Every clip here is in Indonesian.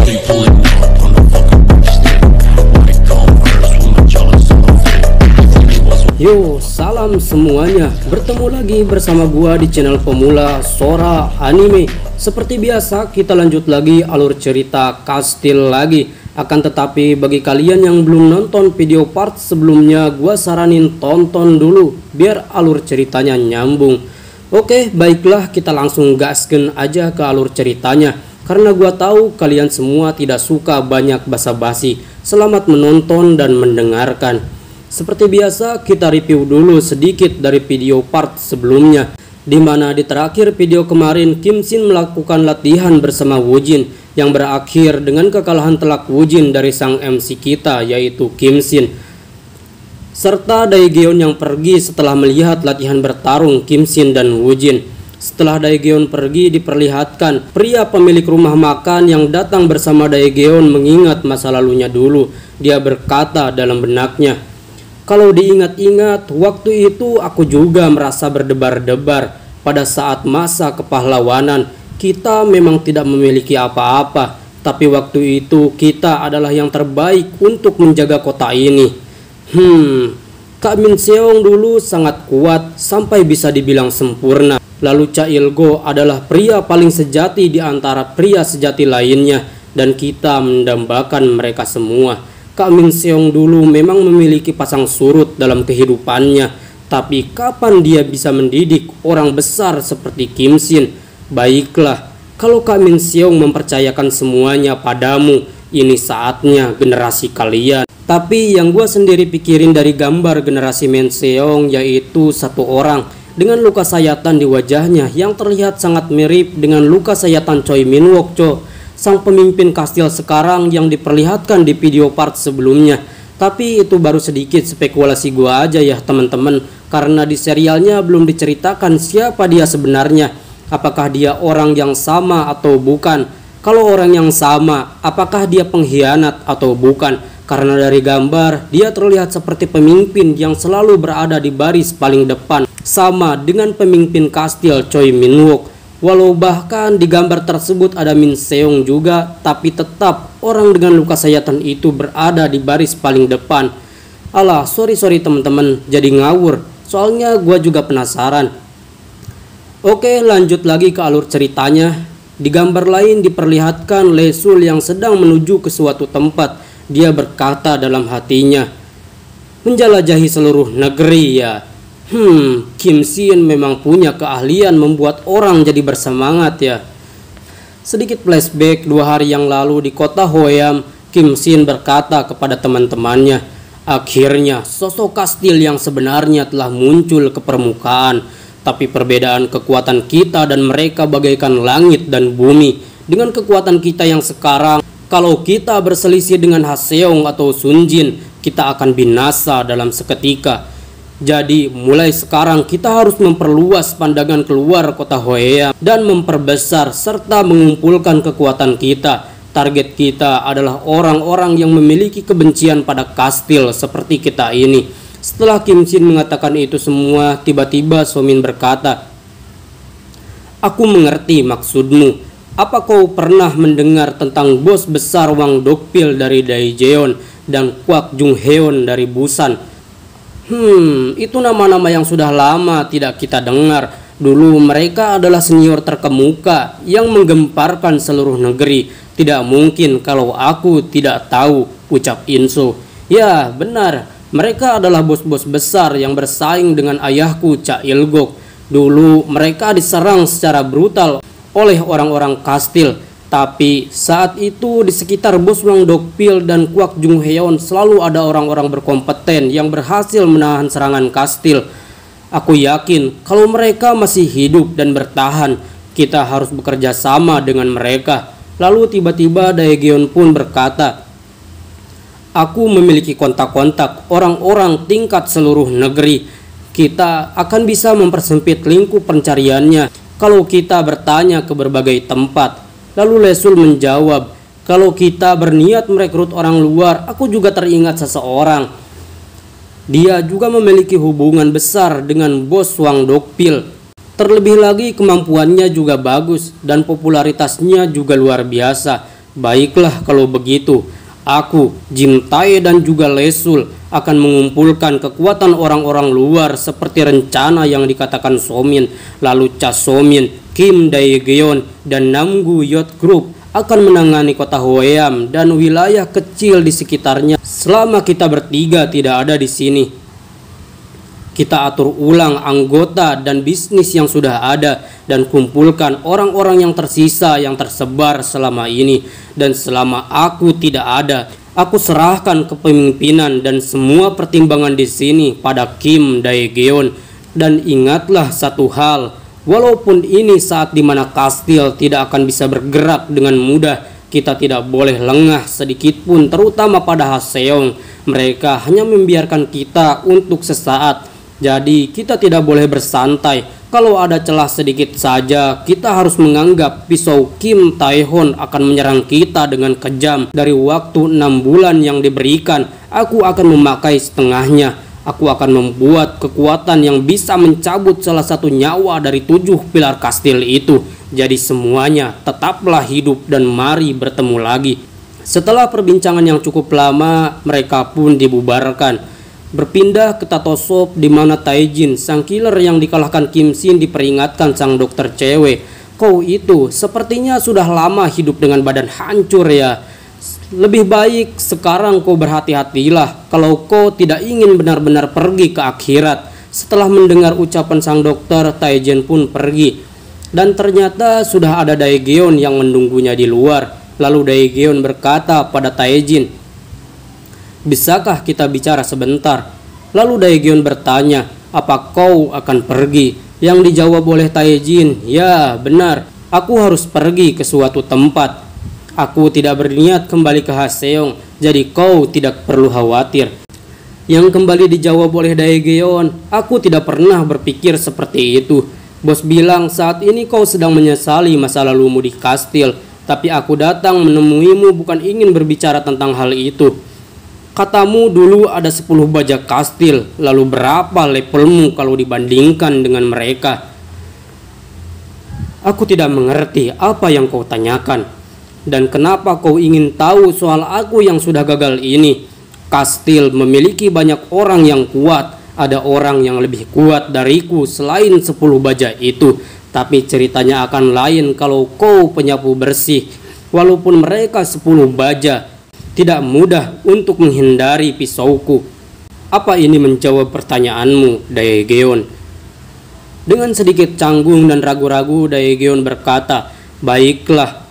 Yo, salam semuanya. Bertemu lagi bersama gua di channel pemula Sora Anime. Seperti biasa, kita lanjut lagi alur cerita Kastil lagi. Akan tetapi bagi kalian yang belum nonton video part sebelumnya, gua saranin tonton dulu biar alur ceritanya nyambung. Oke, baiklah, kita langsung gasken aja ke alur ceritanya. Karena gua tahu kalian semua tidak suka banyak basa-basi. Selamat menonton dan mendengarkan. Seperti biasa, kita review dulu sedikit dari video part sebelumnya, di mana di terakhir video kemarin Kim Shin melakukan latihan bersama Wujin yang berakhir dengan kekalahan telak Wujin dari sang MC kita, yaitu Kim Shin, serta Daegeon yang pergi setelah melihat latihan bertarung Kim Shin dan Wujin. Setelah Daegeon pergi, diperlihatkan pria pemilik rumah makan yang datang bersama Daegeon mengingat masa lalunya dulu. Dia berkata dalam benaknya, "Kalau diingat-ingat, waktu itu aku juga merasa berdebar-debar. Pada saat masa kepahlawanan, kita memang tidak memiliki apa-apa. Tapi waktu itu kita adalah yang terbaik untuk menjaga kota ini." Kak Min Seong dulu sangat kuat sampai bisa dibilang sempurna. Lalu Cha Il-go adalah pria paling sejati di antara pria sejati lainnya. Dan kita mendambakan mereka semua. Kak Min Seong dulu memang memiliki pasang surut dalam kehidupannya, tapi kapan dia bisa mendidik orang besar seperti Kim Shin? Baiklah, kalau Kak Min Seong mempercayakan semuanya padamu, ini saatnya generasi kalian. Tapi yang gue sendiri pikirin dari gambar generasi Min Seong, yaitu satu orang dengan luka sayatan di wajahnya yang terlihat sangat mirip dengan luka sayatan Choi Min Wook, sang pemimpin kastil sekarang yang diperlihatkan di video part sebelumnya. Tapi itu baru sedikit spekulasi gua aja ya teman-teman, karena di serialnya belum diceritakan siapa dia sebenarnya. Apakah dia orang yang sama atau bukan? Kalau orang yang sama, apakah dia pengkhianat atau bukan? Karena dari gambar dia terlihat seperti pemimpin yang selalu berada di baris paling depan, sama dengan pemimpin kastil Choi Min Wook. Walau bahkan di gambar tersebut ada Min Seong juga, tapi tetap orang dengan luka sayatan itu berada di baris paling depan. Alah, sorry teman-teman, jadi ngawur. Soalnya gua juga penasaran. Oke, lanjut lagi ke alur ceritanya. Di gambar lain diperlihatkan Lesul yang sedang menuju ke suatu tempat. Dia berkata dalam hatinya, "Menjelajahi seluruh negeri ya. Kim Shin memang punya keahlian membuat orang jadi bersemangat ya." Sedikit flashback 2 hari yang lalu di kota Hoyam, Kim Shin berkata kepada teman-temannya, "Akhirnya sosok kastil yang sebenarnya telah muncul ke permukaan. Tapi perbedaan kekuatan kita dan mereka bagaikan langit dan bumi. Dengan kekuatan kita yang sekarang, kalau kita berselisih dengan Haseong atau Sunjin, kita akan binasa dalam seketika. Jadi mulai sekarang kita harus memperluas pandangan keluar kota Hoea dan memperbesar serta mengumpulkan kekuatan kita. Target kita adalah orang-orang yang memiliki kebencian pada kastil seperti kita ini." Setelah Kim Shin mengatakan itu semua, tiba-tiba Somin berkata, "Aku mengerti maksudmu. Apa kau pernah mendengar tentang bos besar Wang Dokpil dari Daejeon dan Kwak Jung Heon dari Busan?" Itu nama-nama yang sudah lama tidak kita dengar. Dulu mereka adalah senior terkemuka yang menggemparkan seluruh negeri. Tidak mungkin kalau aku tidak tahu, ucap Inso. Ya benar, mereka adalah bos-bos besar yang bersaing dengan ayahku Cha Il-gok. Dulu mereka diserang secara brutal oleh orang-orang kastil. Tapi saat itu di sekitar bos Wang Dokpil dan Kwak Jung Heon selalu ada orang-orang berkompeten yang berhasil menahan serangan kastil. Aku yakin kalau mereka masih hidup dan bertahan, kita harus bekerja sama dengan mereka. Lalu tiba-tiba Daegeon pun berkata, "Aku memiliki kontak-kontak orang-orang tingkat seluruh negeri. Kita akan bisa mempersempit lingkup pencariannya kalau kita bertanya ke berbagai tempat." Lalu Lesul menjawab, "Kalau kita berniat merekrut orang luar, aku juga teringat seseorang. Dia juga memiliki hubungan besar dengan bos Wang Dokpil. Terlebih lagi kemampuannya juga bagus dan popularitasnya juga luar biasa. Baiklah kalau begitu, aku, Jim Tae dan juga Lesul akan mengumpulkan kekuatan orang-orang luar seperti rencana yang dikatakan Somin. Lalu Cha Somin, Kim Dae-geon, dan Namgu Yacht Group akan menangani kota Hweam dan wilayah kecil di sekitarnya selama kita bertiga tidak ada di sini. Kita atur ulang anggota dan bisnis yang sudah ada dan kumpulkan orang-orang yang tersisa yang tersebar selama ini. Dan selama aku tidak ada, aku serahkan kepemimpinan dan semua pertimbangan di sini pada Kim Dae-geon. Dan ingatlah satu hal, walaupun ini saat dimana kastil tidak akan bisa bergerak dengan mudah, kita tidak boleh lengah sedikit pun, terutama pada Haseong. Mereka hanya membiarkan kita untuk sesaat. Jadi kita tidak boleh bersantai. Kalau ada celah sedikit saja, kita harus menganggap pisau Kim Tae-hon akan menyerang kita dengan kejam. Dari waktu 6 bulan yang diberikan, aku akan memakai setengahnya. Aku akan membuat kekuatan yang bisa mencabut salah satu nyawa dari 7 pilar kastil itu. Jadi semuanya tetaplah hidup dan mari bertemu lagi. Setelah perbincangan yang cukup lama, mereka pun dibubarkan. Berpindah ke Tato Shop di mana Taejin, sang killer yang dikalahkan Kim Shin, diperingatkan sang dokter cewek. Kau itu sepertinya sudah lama hidup dengan badan hancur ya. Lebih baik sekarang kau berhati-hatilah kalau kau tidak ingin benar-benar pergi ke akhirat. Setelah mendengar ucapan sang dokter, Taejin pun pergi. Dan ternyata sudah ada Dae-geon yang menunggunya di luar. Lalu Dae-geon berkata pada Taejin, "Bisakah kita bicara sebentar?" Lalu Dae-geon bertanya, "Apa kau akan pergi?" Yang dijawab oleh Taejin, "Ya, benar. Aku harus pergi ke suatu tempat. Aku tidak berniat kembali ke Haseong, jadi kau tidak perlu khawatir." Yang kembali dijawab oleh Dae-geon, "Aku tidak pernah berpikir seperti itu. Bos bilang saat ini kau sedang menyesali masa lalumu di kastil. Tapi aku datang menemuimu bukan ingin berbicara tentang hal itu. Katamu dulu ada 10 bajak kastil, lalu berapa levelmu kalau dibandingkan dengan mereka?" "Aku tidak mengerti apa yang kau tanyakan. Dan kenapa kau ingin tahu soal aku yang sudah gagal ini? Kastil memiliki banyak orang yang kuat. Ada orang yang lebih kuat dariku selain 10 bajak itu. Tapi ceritanya akan lain kalau kau penyapu bersih. Walaupun mereka 10 bajak, tidak mudah untuk menghindari pisauku." "Apa ini menjawab pertanyaanmu, Dae-geon?" Dengan sedikit canggung dan ragu-ragu, Dae-geon berkata, "Baiklah."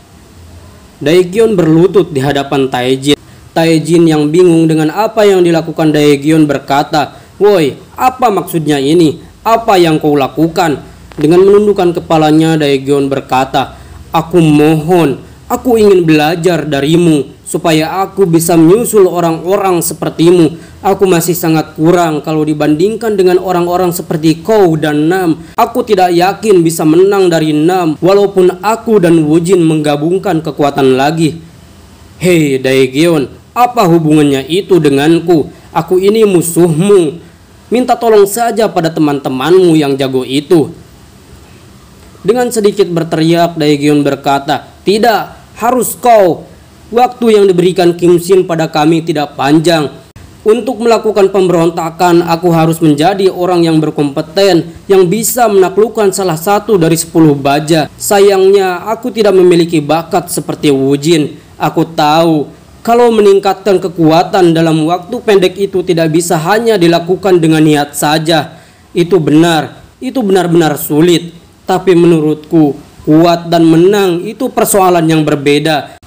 Dae-geon berlutut di hadapan Taejin. Taejin yang bingung dengan apa yang dilakukan Dae-geon berkata, "Woi, apa maksudnya ini? Apa yang kau lakukan?" Dengan menundukkan kepalanya, Dae-geon berkata, "Aku mohon, aku ingin belajar darimu supaya aku bisa menyusul orang-orang sepertimu. Aku masih sangat kurang kalau dibandingkan dengan orang-orang seperti kau dan Nam. Aku tidak yakin bisa menang dari Nam walaupun aku dan Wujin menggabungkan kekuatan lagi." "Hei Dae-geon, apa hubungannya itu denganku? Aku ini musuhmu. Minta tolong saja pada teman-temanmu yang jago itu." Dengan sedikit berteriak, Dae-geon berkata, "Tidak, harus kau. Waktu yang diberikan Kim Shin pada kami tidak panjang. Untuk melakukan pemberontakan, aku harus menjadi orang yang berkompeten, yang bisa menaklukkan salah satu dari 10 baja. Sayangnya, aku tidak memiliki bakat seperti Wujin. Aku tahu, kalau meningkatkan kekuatan dalam waktu pendek itu tidak bisa hanya dilakukan dengan niat saja. Itu benar, itu benar-benar sulit. Tapi menurutku, kuat dan menang itu persoalan yang berbeda.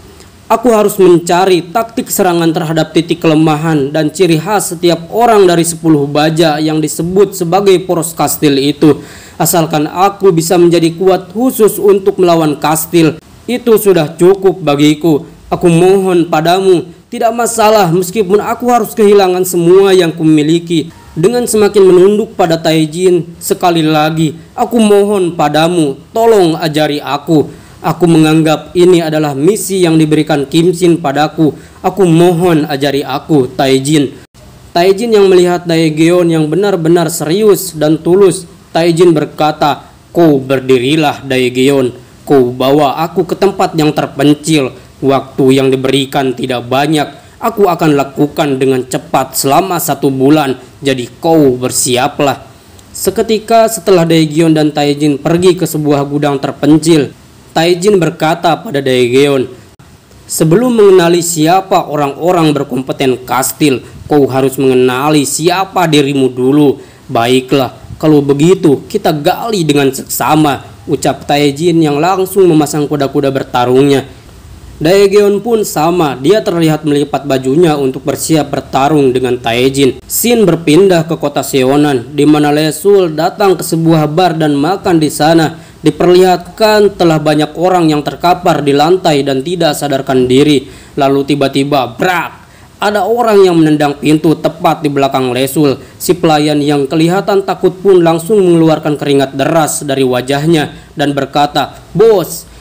Aku harus mencari taktik serangan terhadap titik kelemahan dan ciri khas setiap orang dari 10 baja yang disebut sebagai poros kastil itu. Asalkan aku bisa menjadi kuat khusus untuk melawan kastil, itu sudah cukup bagiku. Aku mohon padamu, tidak masalah meskipun aku harus kehilangan semua yang kumiliki." Dengan semakin menunduk pada Taejin, "Sekali lagi, aku mohon padamu, tolong ajari aku. Aku menganggap ini adalah misi yang diberikan Kim Shin padaku. Aku mohon ajari aku, Taejin." Taejin yang melihat Dae-geon yang benar-benar serius dan tulus, Taejin berkata, "Kau berdirilah Dae-geon. Kau bawa aku ke tempat yang terpencil. Waktu yang diberikan tidak banyak. Aku akan lakukan dengan cepat selama 1 bulan. Jadi kau bersiaplah. Seketika setelah Daegeon dan Taejin pergi ke sebuah gudang terpencil, Taejin berkata pada Daegeon, sebelum mengenali siapa orang-orang berkompeten kastil, kau harus mengenali siapa dirimu dulu. Baiklah, kalau begitu kita gali dengan seksama, ucap Taejin yang langsung memasang kuda-kuda bertarungnya. Daegeon pun sama, dia terlihat melipat bajunya untuk bersiap bertarung dengan Taejin. Scene berpindah ke kota Seonan, di mana Lesul datang ke sebuah bar dan makan di sana. Diperlihatkan telah banyak orang yang terkapar di lantai dan tidak sadarkan diri. Lalu tiba-tiba, brak! Ada orang yang menendang pintu tepat di belakang Lesul. Si pelayan yang kelihatan takut pun langsung mengeluarkan keringat deras dari wajahnya dan berkata, "Bos!"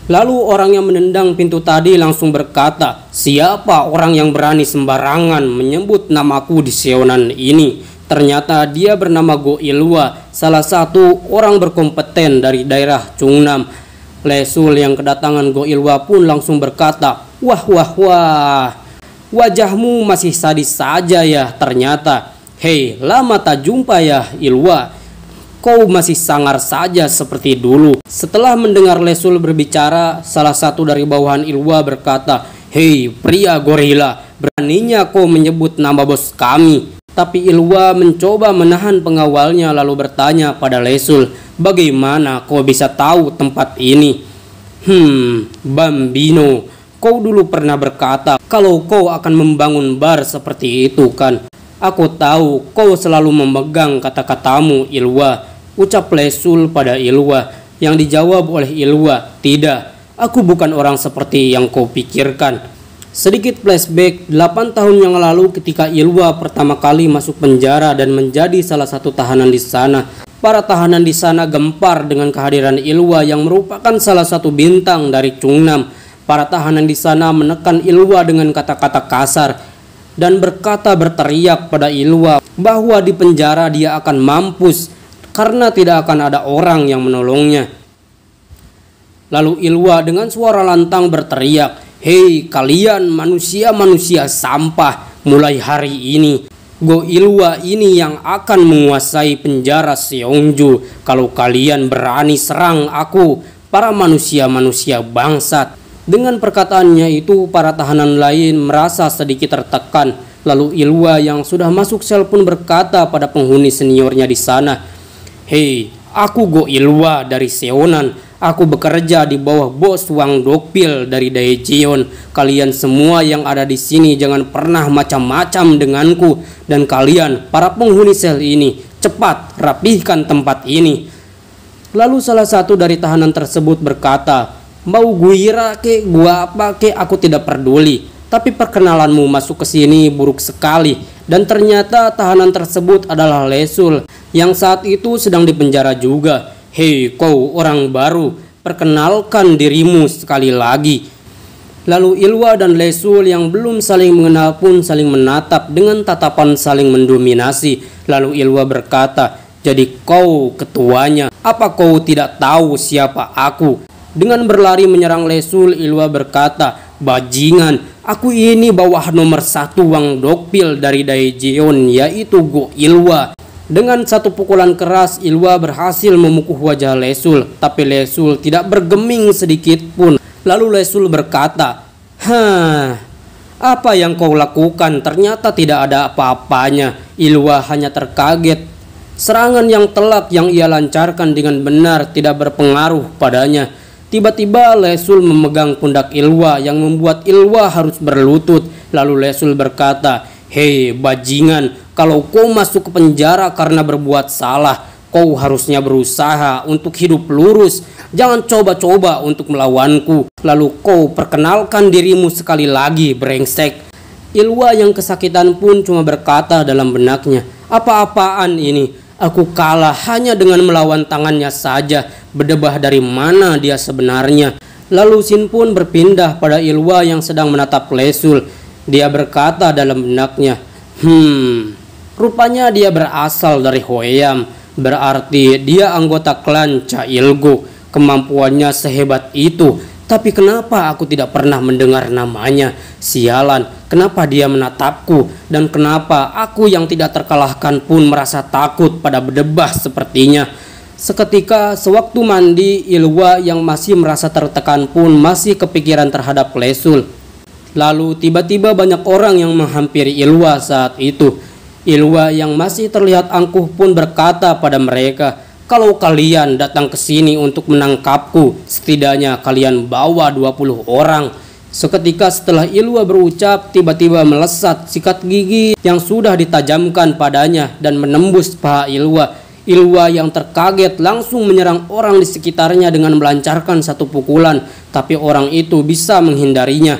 Lalu orang yang menendang pintu tadi langsung berkata, siapa orang yang berani sembarangan menyebut namaku di Seonan ini? Ternyata dia bernama Go Ilhwa, salah satu orang berkompeten dari daerah Chungnam. Lesul yang kedatangan Go Ilhwa pun langsung berkata, wah, wajahmu masih sadis saja ya ternyata. Hei, lama tak jumpa ya Ilhwa. Kau masih sangar saja seperti dulu. Setelah mendengar Lesul berbicara, salah satu dari bawahan Ilhwa berkata, hei pria gorila, beraninya kau menyebut nama bos kami. Tapi Ilhwa mencoba menahan pengawalnya lalu bertanya pada Lesul, bagaimana kau bisa tahu tempat ini? Bambino, kau dulu pernah berkata kalau kau akan membangun bar seperti itu kan? Aku tahu kau selalu memegang kata-katamu Ilhwa, ucap Lesul pada Ilhwa. Yang dijawab oleh Ilhwa, tidak, aku bukan orang seperti yang kau pikirkan. Sedikit flashback 8 tahun yang lalu ketika Ilhwa pertama kali masuk penjara dan menjadi salah satu tahanan di sana. Para tahanan di sana gempar dengan kehadiran Ilhwa yang merupakan salah satu bintang dari Chungnam. Para tahanan di sana menekan Ilhwa dengan kata-kata kasar dan berteriak pada Ilhwa bahwa di penjara dia akan mampus karena tidak akan ada orang yang menolongnya. Lalu Ilhwa dengan suara lantang berteriak, hei kalian manusia-manusia sampah, mulai hari ini Go Ilhwa ini yang akan menguasai penjara Seongju. Kalau kalian berani serang aku, para manusia-manusia bangsat. Dengan perkataannya itu, para tahanan lain merasa sedikit tertekan. Lalu Ilhwa yang sudah masuk sel pun berkata pada penghuni seniornya di sana, hei, aku Go Ilhwa dari Seonan. Aku bekerja di bawah bos Wang Dokpil dari Daejeon. Kalian semua yang ada di sini jangan pernah macam-macam denganku. Dan kalian, para penghuni sel ini, cepat rapihkan tempat ini. Lalu salah satu dari tahanan tersebut berkata, mau guira ke, gua apa ke, aku tidak peduli. Tapi perkenalanmu masuk ke sini buruk sekali. Dan ternyata tahanan tersebut adalah Lesul yang saat itu sedang dipenjara juga. Hei kau orang baru, perkenalkan dirimu sekali lagi. Lalu Ilhwa dan Lesul yang belum saling mengenal pun saling menatap dengan tatapan saling mendominasi. Lalu Ilhwa berkata, jadi kau ketuanya, apa kau tidak tahu siapa aku? Dengan berlari menyerang Lesul, Ilhwa berkata, bajingan, aku ini bawah nomor 1 Wang Dokpil dari Daejeon, yaitu Go Ilhwa. Dengan satu pukulan keras, Ilhwa berhasil memukuh wajah Lesul, tapi Lesul tidak bergeming sedikit pun. Lalu Lesul berkata, apa yang kau lakukan? Ternyata tidak ada apa-apanya. Ilhwa hanya terkaget. Serangan yang telak yang ia lancarkan dengan benar tidak berpengaruh padanya. Tiba-tiba Lesul memegang pundak Ilhwa yang membuat Ilhwa harus berlutut. Lalu Lesul berkata, hei bajingan, kalau kau masuk ke penjara karena berbuat salah, kau harusnya berusaha untuk hidup lurus. Jangan coba-coba untuk melawanku. Lalu kau perkenalkan dirimu sekali lagi, brengsek. Ilhwa yang kesakitan pun cuma berkata dalam benaknya, apa-apaan ini? Aku kalah hanya dengan melawan tangannya saja. Berdebah dari mana dia sebenarnya? Lalu Shin pun berpindah pada Ilhwa yang sedang menatap Lesul. Dia berkata dalam benaknya, rupanya dia berasal dari Hwoeam. Berarti dia anggota klan Cha Il-guk. Kemampuannya sehebat itu. Tapi kenapa aku tidak pernah mendengar namanya? Sialan, kenapa dia menatapku? Dan kenapa aku yang tidak terkalahkan pun merasa takut pada berdebah sepertinya? Seketika sewaktu mandi, Ilwa yang masih merasa tertekan pun masih kepikiran terhadap Lesul. Lalu tiba-tiba banyak orang yang menghampiri Ilwa saat itu. Ilwa yang masih terlihat angkuh pun berkata pada mereka, "Kalau kalian datang ke sini untuk menangkapku, setidaknya kalian bawa 20 orang." Seketika setelah Ilwa berucap, tiba-tiba melesat sikat gigi yang sudah ditajamkan padanya dan menembus paha Ilwa. Ilwa yang terkaget langsung menyerang orang di sekitarnya dengan melancarkan satu pukulan, tapi orang itu bisa menghindarinya.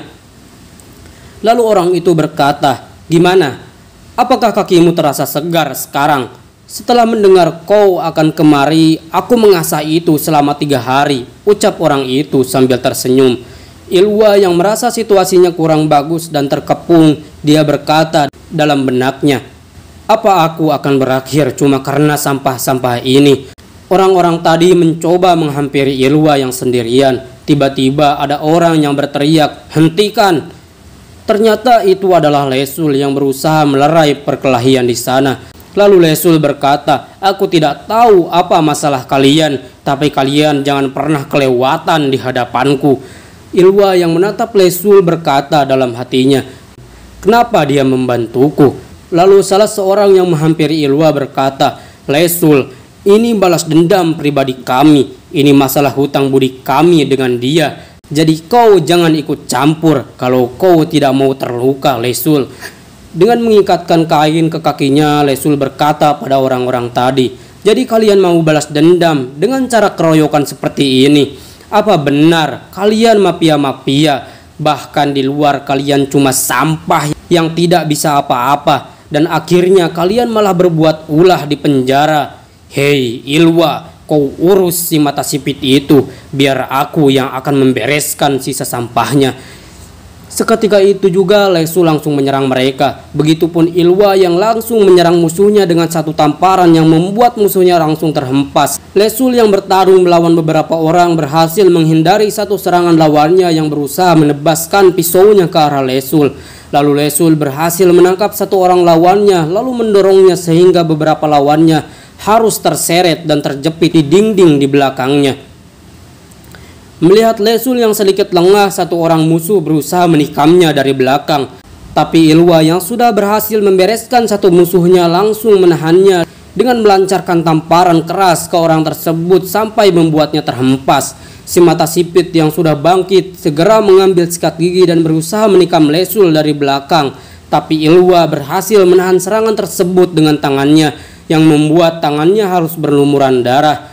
Lalu orang itu berkata, "Gimana? Apakah kakimu terasa segar sekarang? Setelah mendengar kau akan kemari, aku mengasah itu selama 3 hari, ucap orang itu sambil tersenyum. Ilwa yang merasa situasinya kurang bagus dan terkepung, dia berkata dalam benaknya, "Apa aku akan berakhir cuma karena sampah-sampah ini?" Orang-orang tadi mencoba menghampiri Ilwa yang sendirian. Tiba-tiba ada orang yang berteriak, "Hentikan!" Ternyata itu adalah Lesul yang berusaha melerai perkelahian di sana. Lalu Lesul berkata, "Aku tidak tahu apa masalah kalian, tapi kalian jangan pernah kelewatan di hadapanku." Ilwa yang menatap Lesul berkata dalam hatinya, "Kenapa dia membantuku?" Lalu salah seorang yang menghampiri Ilwa berkata, "Lesul, ini balas dendam pribadi kami. Ini masalah hutang budi kami dengan dia. Jadi kau jangan ikut campur kalau kau tidak mau terluka, Lesul." Dengan mengikatkan kain ke kakinya, Lesul berkata pada orang-orang tadi, "Jadi kalian mau balas dendam dengan cara keroyokan seperti ini? Apa benar kalian mafia-mafia? Bahkan di luar kalian cuma sampah yang tidak bisa apa-apa, dan akhirnya kalian malah berbuat ulah di penjara. Hei Ilwa, kau urus si mata sipit itu, biar aku yang akan membereskan sisa sampahnya." Seketika itu juga Lesul langsung menyerang mereka. Begitupun Ilwa yang langsung menyerang musuhnya dengan satu tamparan yang membuat musuhnya langsung terhempas. Lesul yang bertarung melawan beberapa orang berhasil menghindari satu serangan lawannya yang berusaha menebaskan pisaunya ke arah Lesul. Lalu Lesul berhasil menangkap satu orang lawannya lalu mendorongnya sehingga beberapa lawannya harus terseret dan terjepit di dinding di belakangnya. Melihat Lesul yang sedikit lengah, satu orang musuh berusaha menikamnya dari belakang. Tapi Ilwa yang sudah berhasil membereskan satu musuhnya langsung menahannya dengan melancarkan tamparan keras ke orang tersebut sampai membuatnya terhempas. Si mata sipit yang sudah bangkit segera mengambil sikat gigi dan berusaha menikam Lesul dari belakang. Tapi Ilwa berhasil menahan serangan tersebut dengan tangannya yang membuat tangannya harus berlumuran darah.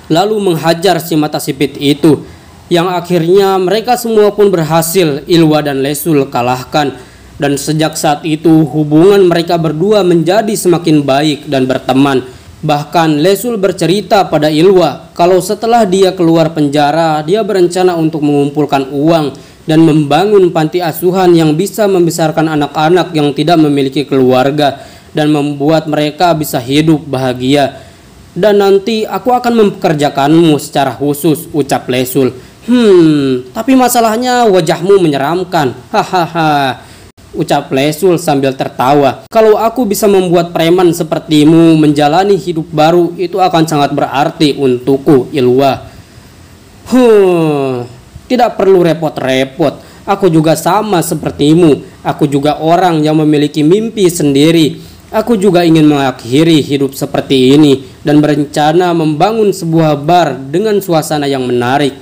Lalu menghajar si mata sipit itu, yang akhirnya mereka semua pun berhasil Ilwa dan Lesul kalahkan. Dan sejak saat itu hubungan mereka berdua menjadi semakin baik dan berteman. Bahkan Lesul bercerita pada Ilwa kalau setelah dia keluar penjara, dia berencana untuk mengumpulkan uang dan membangun panti asuhan yang bisa membesarkan anak-anak yang tidak memiliki keluarga dan membuat mereka bisa hidup bahagia. "Dan nanti aku akan mempekerjakanmu secara khusus," ucap Lesul. Tapi masalahnya wajahmu menyeramkan. Hahaha, ucap Lesul sambil tertawa. "Kalau aku bisa membuat preman sepertimu menjalani hidup baru, itu akan sangat berarti untukku, Ilwa." Tidak perlu repot-repot. Aku juga sama sepertimu. Aku juga orang yang memiliki mimpi sendiri. Aku juga ingin mengakhiri hidup seperti ini dan berencana membangun sebuah bar dengan suasana yang menarik.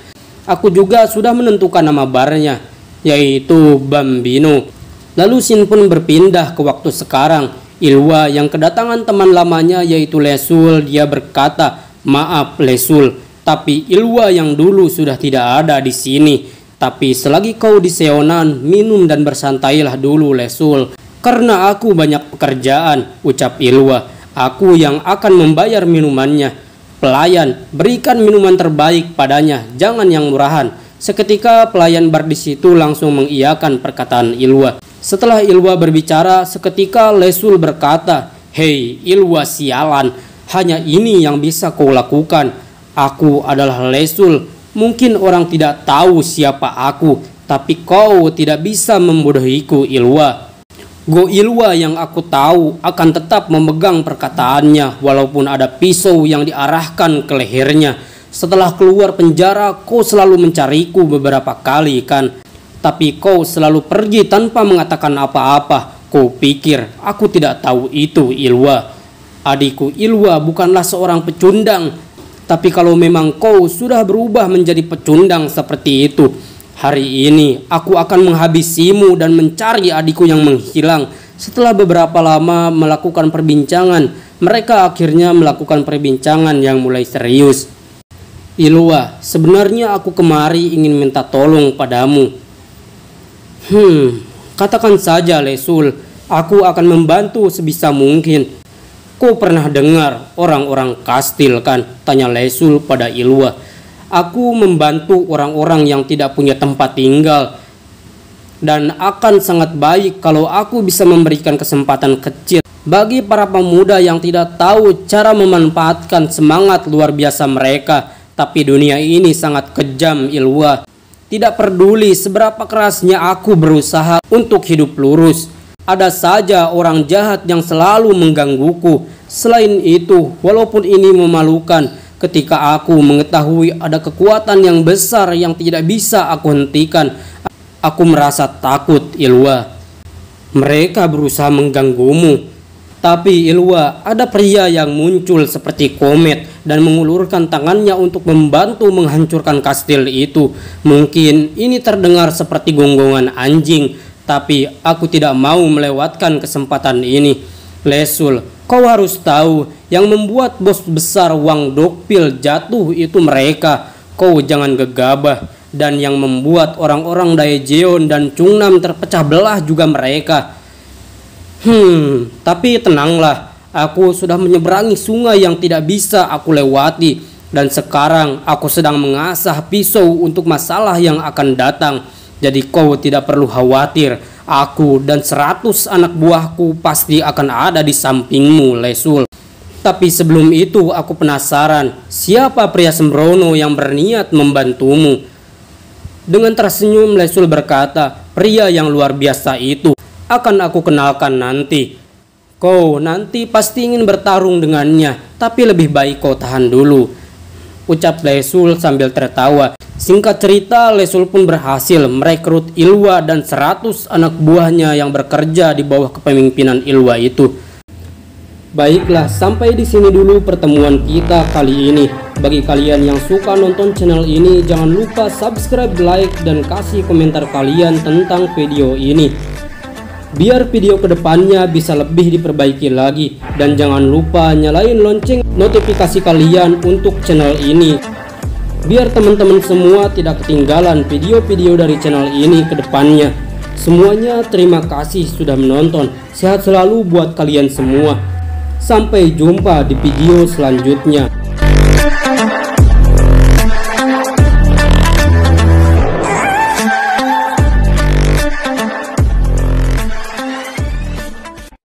Aku juga sudah menentukan nama barnya, yaitu Bambino. Lalu Sin pun berpindah ke waktu sekarang. Ilwa yang kedatangan teman lamanya yaitu Lesul, dia berkata, "Maaf Lesul, tapi Ilwa yang dulu sudah tidak ada di sini. Tapi selagi kau di Seonan, minum dan bersantailah dulu Lesul. Karena aku banyak pekerjaan," ucap Ilwa. "Aku yang akan membayar minumannya. Pelayan, berikan minuman terbaik padanya, jangan yang murahan." Seketika pelayan bar di situ langsung mengiyakan perkataan Ilwa. Setelah Ilwa berbicara, seketika Lesul berkata, "Hei Ilwa sialan, hanya ini yang bisa kau lakukan. Aku adalah Lesul, Mungkin orang tidak tahu siapa aku, tapi kau tidak bisa membodohiku, Ilwa. Go Ilwa yang aku tahu akan tetap memegang perkataannya walaupun ada pisau yang diarahkan ke lehernya. Setelah keluar penjara, kau selalu mencariku beberapa kali kan? Tapi kau selalu pergi tanpa mengatakan apa-apa. Kau pikir aku tidak tahu itu, Ilwa. Adikku Ilwa bukanlah seorang pecundang. Tapi kalau memang kau sudah berubah menjadi pecundang seperti itu, hari ini aku akan menghabisimu dan mencari adikku yang menghilang. Setelah beberapa lama melakukan perbincangan, mereka akhirnya melakukan perbincangan yang mulai serius. Ilwa, sebenarnya aku kemari ingin minta tolong padamu. Katakan saja, Lesul. Aku akan membantu sebisa mungkin. Kau pernah dengar orang-orang kastil kan? Tanya Lesul pada Ilwa. Aku membantu orang-orang yang tidak punya tempat tinggal. Dan akan sangat baik kalau aku bisa memberikan kesempatan kecil bagi para pemuda yang tidak tahu cara memanfaatkan semangat luar biasa mereka. Tapi dunia ini sangat kejam, Ilwa. Tidak peduli seberapa kerasnya aku berusaha untuk hidup lurus, ada saja orang jahat yang selalu menggangguku. Selain itu, walaupun ini memalukan, ketika aku mengetahui ada kekuatan yang besar yang tidak bisa aku hentikan, aku merasa takut, Ilwa. Mereka berusaha mengganggumu. Tapi Ilwa, ada pria yang muncul seperti komet dan mengulurkan tangannya untuk membantu menghancurkan kastil itu. Mungkin ini terdengar seperti gonggongan anjing, tapi aku tidak mau melewatkan kesempatan ini. Lesul, kau harus tahu, yang membuat bos besar Wang Dokpil jatuh itu mereka. Kau jangan gegabah. Dan yang membuat orang-orang Daejeon dan Chungnam terpecah belah juga mereka. Tapi tenanglah, aku sudah menyeberangi sungai yang tidak bisa aku lewati. Dan sekarang aku sedang mengasah pisau untuk masalah yang akan datang. Jadi kau tidak perlu khawatir. Aku dan 100 anak buahku pasti akan ada di sampingmu, Lesul. Tapi sebelum itu aku penasaran, siapa pria sembrono yang berniat membantumu? Dengan tersenyum Lesul berkata, pria yang luar biasa itu akan aku kenalkan nanti. Kau nanti pasti ingin bertarung dengannya, tapi lebih baik kau tahan dulu, ucap Lesul sambil tertawa. Singkat cerita, Lesul pun berhasil merekrut Ilwa dan 100 anak buahnya yang bekerja di bawah kepemimpinan Ilwa itu. Baiklah, sampai di sini dulu pertemuan kita kali ini. Bagi kalian yang suka nonton channel ini, jangan lupa subscribe, like, dan kasih komentar kalian tentang video ini, biar video kedepannya bisa lebih diperbaiki lagi. Dan jangan lupa nyalain lonceng notifikasi kalian untuk channel ini, biar teman-teman semua tidak ketinggalan video-video dari channel ini ke depannya. Semuanya terima kasih sudah menonton. Sehat selalu buat kalian semua. Sampai jumpa di video selanjutnya.